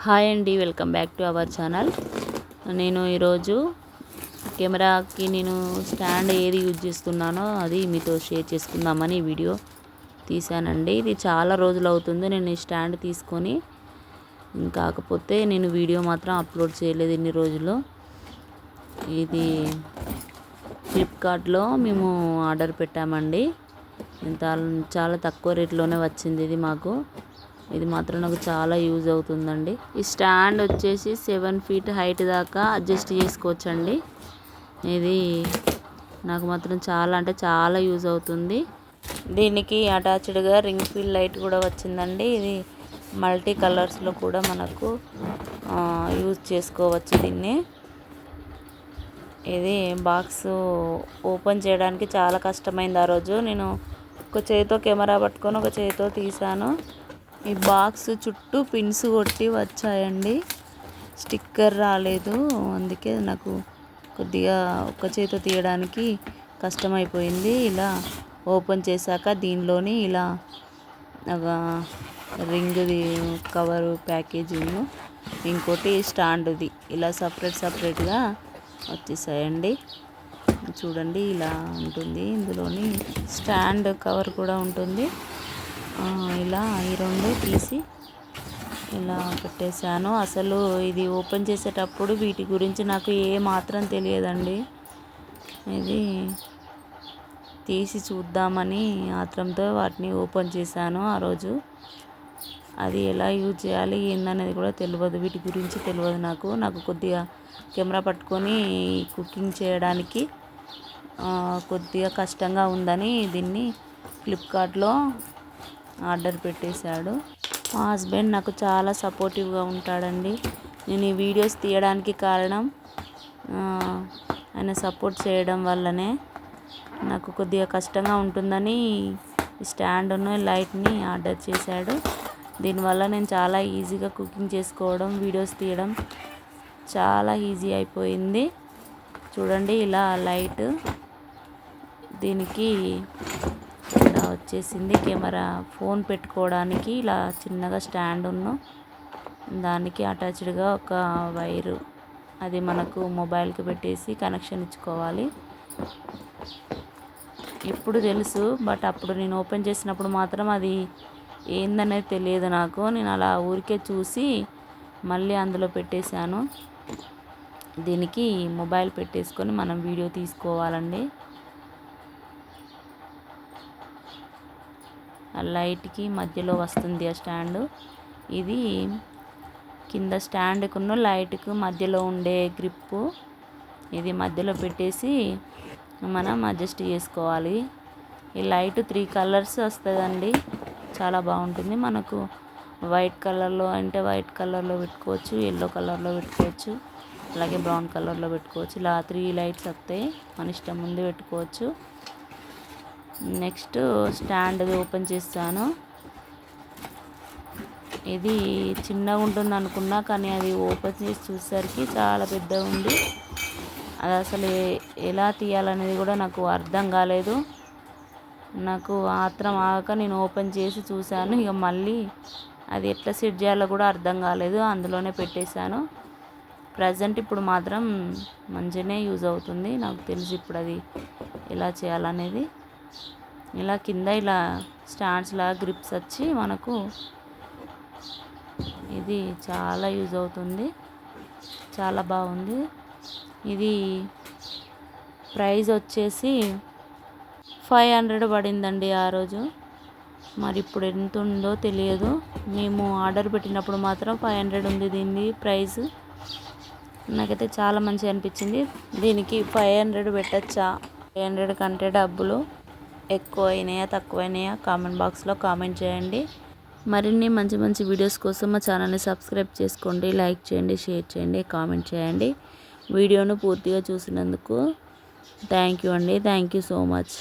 Hi అండి, welcome back to our channel. నేను ఈరోజు కెమెరాకి స్టాండ్ ఏది యూజ్ చేస్తున్నానో అది మీతో షేర్ చేసుకుందామని వీడియో తీశానండి. ఇది చాలా రోజులు అవుతుంది నేను ఈ స్టాండ్ తీసుకొని, కాకపోతే నేను వీడియో మాత్రం అప్లోడ్ చేయలేదు ఇన్ని రోజులు. ఇది ఫ్లిప్కార్ట్లో మేము ఆర్డర్ పెట్టామండి. చాలా తక్కువ రేట్లోనే వచ్చింది ఇది మాకు. ఇది మాత్రం నాకు చాలా యూజ్ అవుతుందండి. ఈ స్టాండ్ వచ్చేసి 7 ఫీట్ హైట్ దాకా అడ్జస్ట్ చేసుకోవచ్చండి. ఇది నాకు మాత్రం చాలా యూజ్ అవుతుంది. దీనికి అటాచ్డ్గా రింగ్ ఫీల్ లైట్ కూడా వచ్చిందండి. ఇది మల్టీ కలర్స్లో కూడా మనకు యూజ్ చేసుకోవచ్చు దీన్ని. ఇది బాక్స్ ఓపెన్ చేయడానికి చాలా కష్టమైంది. ఆ రోజు నేను ఒక చేతితో కెమెరా పట్టుకొని ఒక చేతితో తీసాను. ఈ బాక్స్ చుట్టూ పిన్స్ కొట్టి వచ్చాయండి, స్టిక్కర్ రాలేదు. అందుకే నాకు కొద్దిగా ఒక్క చేతితో తీయడానికి కష్టమైపోయింది. ఇలా ఓపెన్ చేశాక దీనిలోని ఇలా రింగ్ది కవరు ప్యాకేజింగ్, ఇంకోటి స్టాండ్ది ఇలా సపరేట్గా వచ్చేసాయండి. చూడండి, ఇలా ఉంటుంది. ఇందులోని స్టాండ్ కవర్ కూడా ఉంటుంది. ఇలా ఈ రెండు తీసి ఇలా పెట్టేశాను. అసలు ఇది ఓపెన్ చేసేటప్పుడు వీటి గురించి నాకు మాత్రం తెలియదండి. ఇది తీసి చూద్దామని ఆత్రంతో వాటిని ఓపెన్ చేశాను ఆ రోజు. అది ఎలా యూజ్ చేయాలి ఏందనేది కూడా తెలియదు, వీటి గురించి తెలియదు నాకు కొద్దిగా కెమెరా పట్టుకొని కుకింగ్ చేయడానికి కొద్దిగా కష్టంగా ఉందని దీన్ని ఫ్లిప్కార్ట్లో ఆర్డర్ పెట్టేశాడు. మా హస్బెండ్ నాకు చాలా సపోర్టివ్గా ఉంటాడండి. నేను ఈ వీడియోస్ తీయడానికి కారణం ఆయన సపోర్ట్ చేయడం వల్లనే. నాకు కొద్దిగా కష్టంగా ఉంటుందని స్టాండ్ను లైట్ని ఆర్డర్ చేశాడు. దీనివల్ల నేను చాలా ఈజీగా కుకింగ్ చేసుకోవడం, వీడియోస్ తీయడం చాలా ఈజీ అయిపోయింది. చూడండి, ఇలా లైట్ దీనికి ఇలా వచ్చేసింది. కెమెరా ఫోన్ పెట్టుకోవడానికి ఇలా చిన్నగా స్టాండ్ దానికి అటాచ్డ్గా ఒక వైరు, అది మనకు మొబైల్కి పెట్టేసి కనెక్షన్ ఇచ్చుకోవాలి. ఇప్పుడు తెలుసు, బట్ అప్పుడు నేను ఓపెన్ చేసినప్పుడు మాత్రం అది ఏందనేది తెలియదు నాకు. నేను అలా ఊరికే చూసి మళ్ళీ అందులో పెట్టేశాను. దీనికి మొబైల్ పెట్టేసుకొని మనం వీడియో తీసుకోవాలండి. లైట్కి మధ్యలో వస్తుంది ఆ స్టాండ్. ఇది కింద స్టాండ్కును లైట్కు మధ్యలో ఉండే గ్రిప్పు. ఇది మధ్యలో పెట్టేసి మనం అడ్జస్ట్ చేసుకోవాలి. ఈ లైట్ 3 కలర్స్ వస్తుందండి, చాలా బాగుంటుంది. మనకు వైట్ కలర్లో అంటే వైట్ కలర్లో పెట్టుకోవచ్చు, ఎల్లో కలర్లో పెట్టుకోవచ్చు, అలాగే బ్రౌన్ కలర్లో పెట్టుకోవచ్చు. ఇలా 3 లైట్స్ వస్తాయి, మన ఇష్టం ముందు పెట్టుకోవచ్చు. నెక్స్ట్ స్టాండ్ ఓపెన్ చేస్తాను. ఇది చిన్నగా ఉంటుంది అనుకున్నా, కానీ అది ఓపెన్ చేసి చూసేసరికి చాలా పెద్దగా ఉంది. అది అసలు ఎలా తీయాలనేది కూడా నాకు అర్థం కాలేదు. నాకు ఆత్రం ఆగక నేను ఓపెన్ చేసి చూశాను. ఇక మళ్ళీ అది ఎట్లా సెట్ చేయాలో కూడా అర్థం కాలేదు, అందులోనే పెట్టేశాను. ప్రజెంట్ ఇప్పుడు మాత్రం మంచిగానే యూజ్ అవుతుంది. నాకు తెలిసి ఇప్పుడు అది ఎలా చేయాలనేది. ఇలా కింద ఇలా స్టాండ్స్ లాగా గ్రిప్స్ వచ్చి మనకు ఇది చాలా యూజ్ అవుతుంది, చాలా బాగుంది. ఇది ప్రైస్ వచ్చేసి 500 పడిందండి ఆ రోజు. మరి ఇప్పుడు ఎంత ఉందో తెలియదు. మేము ఆర్డర్ పెట్టినప్పుడు మాత్రం 500 ఉంది దీని ప్రైస్. నాకైతే చాలా మంచిగా అనిపించింది. దీనికి 500 పెట్టచ్చా, 500 కంటే డబ్బులు ఎక్కువ అయినాయా తక్కువ అయినాయా కామెంట్ బాక్స్లో కామెంట్ చేయండి. మరిన్ని మంచి వీడియోస్ కోసం మా ఛానల్ని సబ్స్క్రైబ్ చేసుకోండి, లైక్ చేయండి, షేర్ చేయండి, కామెంట్ చేయండి. వీడియోను పూర్తిగా చూసినందుకు థ్యాంక్ యూ అండి. Thank you so much.